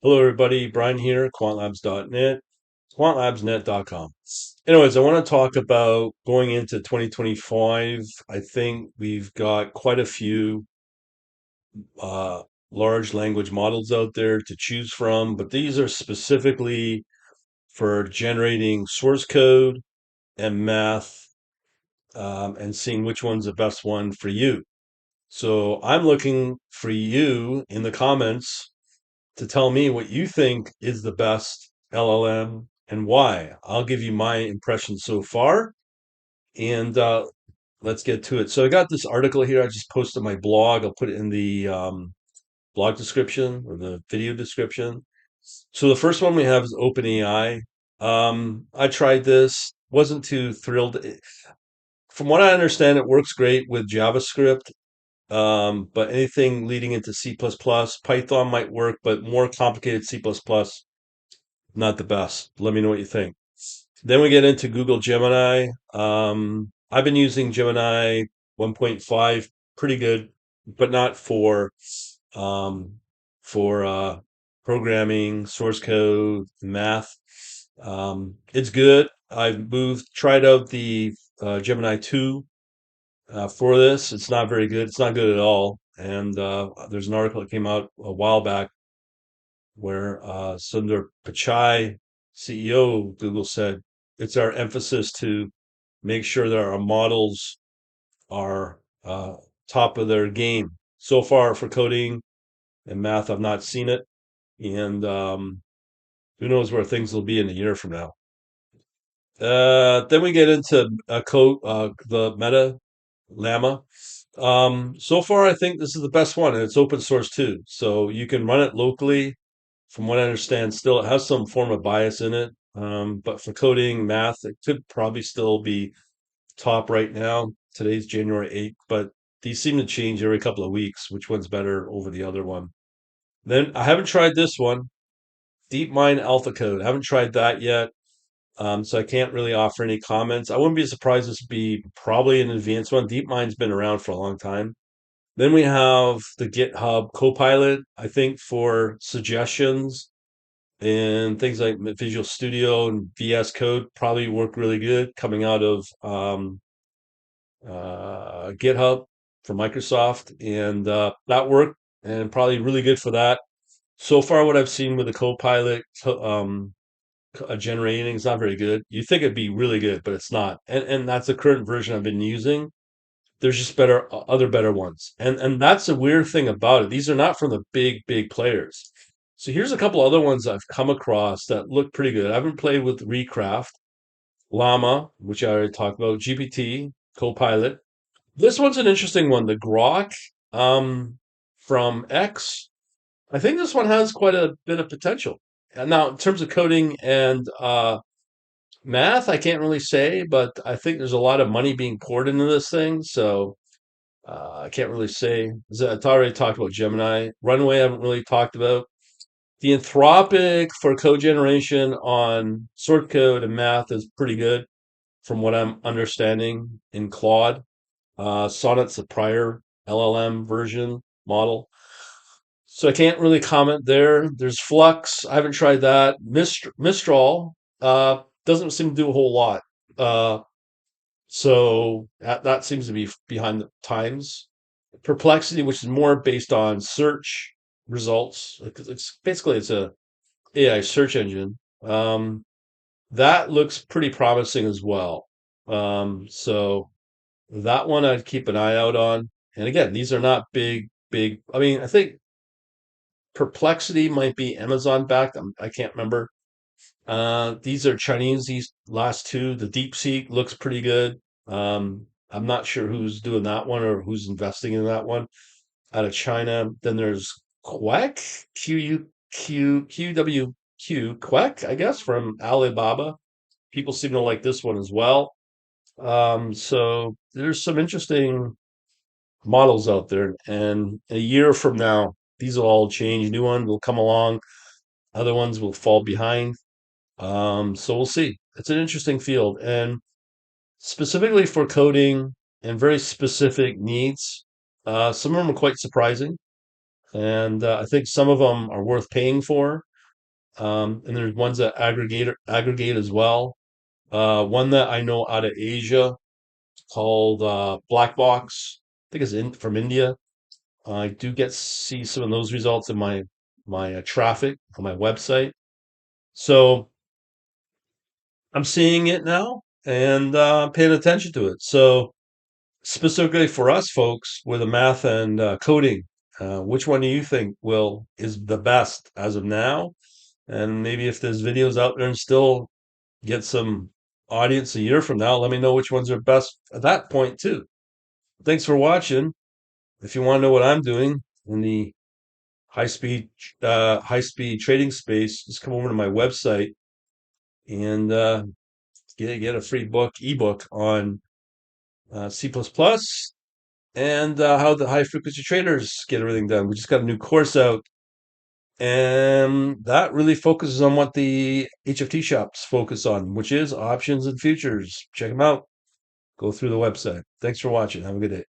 Hello, everybody. Brian here, quantlabs.net, quantlabsnet.com. Anyways, I want to talk about going into 2025. I think we've got quite a few uh, large language models out there to choose from, but these are specifically for generating source code and math and seeing which one's the best one for you. So I'm looking for you in the comments to tell me what you think is the best LLM and why. I'll give you my impression so far, and let's get to it. So I got this article here. I just posted on my blog. I'll put it in the blog description or the video description. So the first one we have is OpenAI. I tried this, wasn't too thrilled. From what I understand, it works great with JavaScript. But anything leading into C++, Python might work, but more complicated C++, not the best. Let me know what you think. Then we get into Google Gemini. I've been using Gemini 1.5, pretty good, but not um, for programming, source code, math. It's good. I've tried out the Gemini 2 for this. It's not very good. It's not good at all. And there's an article that came out a while back where Sundar Pichai, CEO of Google, said it's our emphasis to make sure that our models are top of their game. So far for coding and math, I've not seen it, and who knows where things will be in a year from now. Then we get into the Meta Llama. So far, I think this is the best one, and it's open source too, so you can run it locally. From what I understand, still it has some form of bias in it. But for coding, math, it could probably still be top right now. Today's January 8th, but these seem to change every couple of weeks, which one's better over the other one. Then I haven't tried this one, DeepMind Alpha Code. I haven't tried that yet. So I can't really offer any comments. I wouldn't be surprised this would be probably an advanced one. DeepMind's been around for a long time. Then we have the GitHub Copilot, I think, for suggestions and things like Visual Studio and VS Code probably work really good coming out of GitHub for Microsoft, and that worked and probably really good for that. So far, what I've seen with the Copilot generating is not very good. You think it'd be really good, but it's not, and that's the current version I've been using. There's just other better ones, and that's a weird thing about it. These are not from the big players. So here's a couple other ones I've come across that look pretty good. I haven't played with Recraft, Llama, which I already talked about, GPT, Copilot. This one's an interesting one. The Grok from X. I think this one has quite a bit of potential. And now, in terms of coding and math, I can't really say, but I think there's a lot of money being poured into this thing. So I can't really say. I already talked about Gemini. Runway, I haven't really talked about. The Anthropic for code generation on source code and math is pretty good, from what I'm understanding in Claude. Sonnet's a prior LLM version model. So I can't really comment there. There's Flux. I haven't tried that. Mistral doesn't seem to do a whole lot. Uh, so that seems to be behind the times. Perplexity, which is more based on search results. It's a AI search engine. That looks pretty promising as well. So that one I'd keep an eye out on. And again, these are not big. I mean, I think Perplexity might be Amazon backed. I can't remember. These are Chinese. These last two, the DeepSeek looks pretty good. I'm not sure who's doing that one or who's investing in that one out of China. Then there's Quack, QWQ, Quack, I guess, from Alibaba. People seem to like this one as well. So there's some interesting models out there. And a year from now, these will all change. New ones will come along, other ones will fall behind. So we'll see. It's an interesting field. And specifically for coding and very specific needs, some of them are quite surprising. And I think some of them are worth paying for. And there's ones that aggregate as well. One that I know out of Asia called Black Box. I think it's from India. I do get see some of those results in my traffic on my website. So I'm seeing it now and paying attention to it. So specifically for us folks with a math and coding, which one do you think will is the best as of now? And maybe if there's videos out there and still get some audience a year from now, let me know which ones are best at that point too. Thanks for watching. If you want to know what I'm doing in the high speed high speed trading space, just come over to my website and get a free ebook on C++ and how the high frequency traders get everything done. We just got a new course out, and that really focuses on what the HFT shops focus on, which is options and futures. Check them out. Go through the website. Thanks for watching. Have a good day.